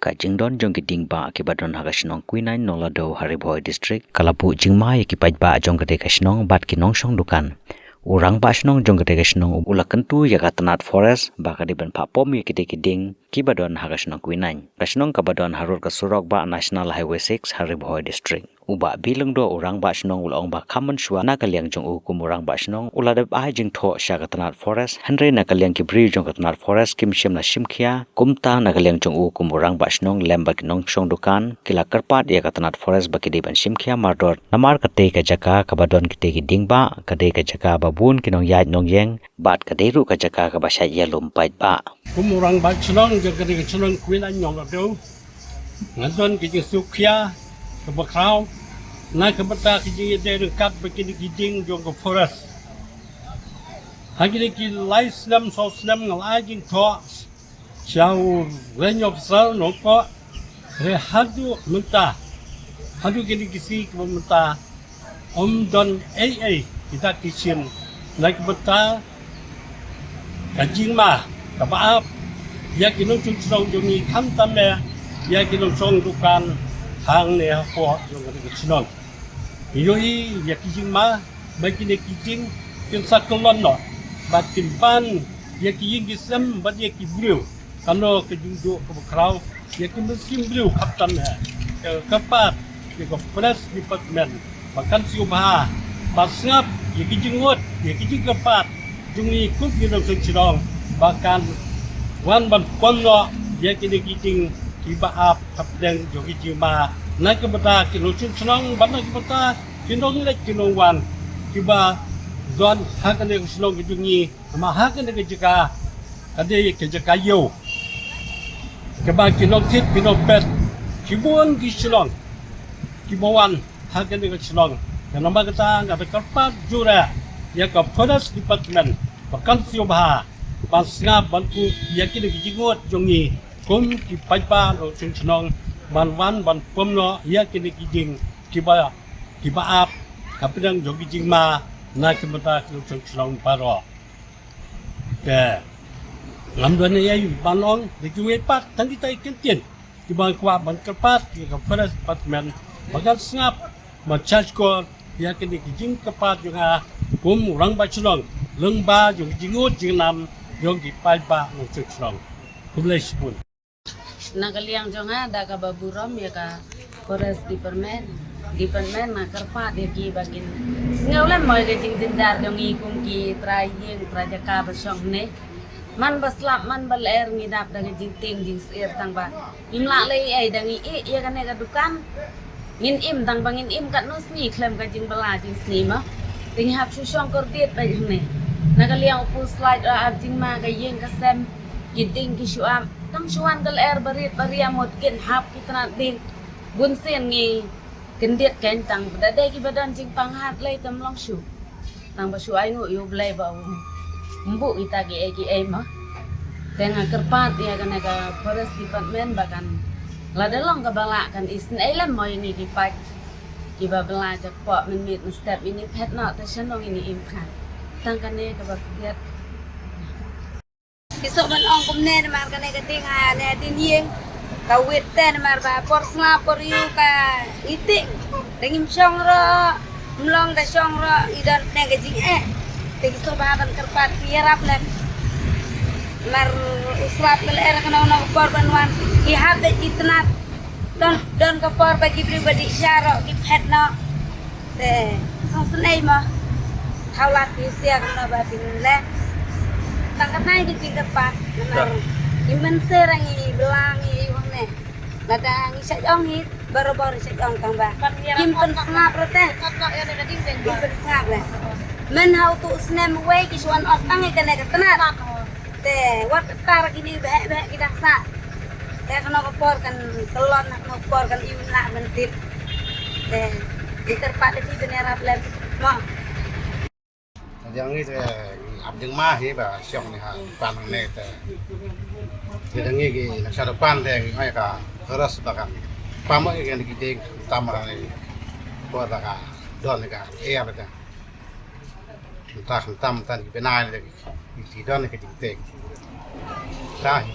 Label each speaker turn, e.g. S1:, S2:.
S1: ka jingdon jong kiting ba ki badon hagasnong kuinai nolado hariboi district kalapu jingma ki pajba jong kate kasnong bat ki nongsong dukan urang ba snong jong kate kasnong ulakentu ya katanat forest ba ka diban pa pom ki kiding ki badon hagasnong kuinai kasnong ka badon harur ka surok ba national highway 6 hariboi district uba bilung do urang ba snong ulong ba kaman shwa na kalyang jong u kumurang ba snong uladab ai jing tho sha katanat forest hanre na kalyang ki bri jong katanat forest kim shem na shimkhia kumta na kalyang jong u kumurang ba snong lembak nong chong dukan kila karpat ya katanat forest ba ki ban shimkhia mardor namar kate ka jaka kabadon kite ki dingba kade ka jaka babun kinong yai nong yeng bat kaderu ka jaka ka ba sha yelum pait ba
S2: kumurang ba snong jong kate ka snong kuina nyong ado ngadon ki sukhia kebakrau na kebata ki de kat begini giding jong ke forest hagi ki lai snam so snam ngal ajing tho chau renyok sal no ko re hadu menta hadu ki si ke menta don ai kita kisin na kebata kajing ma kabaap ya kinong chung jong ni kam tamya ya kinong song dukan hang ne ho jong ke chinon yoi ya kijing ma bagi ne kijing kin sakolon no batin pan ya kijing gisem bad ya kibriu kano kijing do ke krau ya kin mesim briu kaptan ke kapat ke press department makan siubha pasngap ya kijing ngot ya kijing kapat jung ni kup ni dong chirong bahkan wan ban ponno ya kin kijing tiba ap kapdeng jogi jima na kebata kinucun senang bana kebata kinong lek kinong wan tiba zon hakan de senang gidungi ma hakan de jika ade ke jika yo keba kinong tit kinong pet kibun ki senang kibawan hakan de senang kana magata ngata karpat jura ya ka forest department bakan siobha pasnga bantu yakin de jingot jongi kum ki pajpa no senang ban ban pom no ya kini kijing kiba ap kapidang jogi jingma na kibata kilung chlong paro ke ngamdon ya yu banong de kuwe pat tangi tai kentien kiba kwa ban kerpat ki ka forest department bagal snap ma charge ko ya kini kijing kepat juga kum urang ba chlong lengba jogi jingut jingnam jogi pajpa no chlong kumlai sipun
S3: Nakaliang jonga da ka baburom ya ka forest department na karpa de ki bagin ngaulan moy ge jing dindar jong i kum ki trayeng prajaka basong ne man baslap man bal air ngidap da jing ting jing sir tang ba imla le ai dang i ya ka ne ka dukan ngin im tang bangin im kat no sni klem ka jing bala jing sni ma ting hap su song kor diet ba jing ne nakaliang upu slide a jing ma ka yeng ka sem giding ki shuam tang shuan kal air barit bariamot kin hap kitna ding bunsen ngi kendiet ken tang dade ki badan jing panghat lay tam long shu tang ba shu ai ngo yo blay ba mbu ita ki ai ma tenga kerpat ya kana ka forest department bahkan ladalong ka bala kan isn ai lam moy ni ki pat ki ba bala jak po min mit step ini pet na ta shanong ini imkan tang kane ka ba kiat
S4: kisok man ong kumne na mar kanay kating na din yeng kawit ten mar ba por sla por yu ka iting dengim syong ro mlong da syong ro idan ne ga jing tegi so ba ban kerpat pierap len mar uslap le era kana no por ban wan i have the itnat don ka por ba ki pribadi syaro ki pet no te song sunai ma haulat pi sia kana ba tin le tangkat naik di depan, benar. Iman serangi belangi wone. Ladang isa jong hit, baru-baru isa jong kang ba. Kimpen snap rete. Kimpen snap le. Men how to snap away kisuan otang ikan nek tenat. Te wat tar gini beh kita sa. Te kena kopor kan telon nak kopor kan iun nak mentit. Te diterpak di benerap le. Mo.
S5: Yang ini abdeng mah ya bah siang ni ha pan ne te jadi ngi nak depan deh ngai ka keras bahkan pamok yang dikiting tambah ni buat ka don ka apa dah entah tam tan di benai lagi di don ke dikiting dah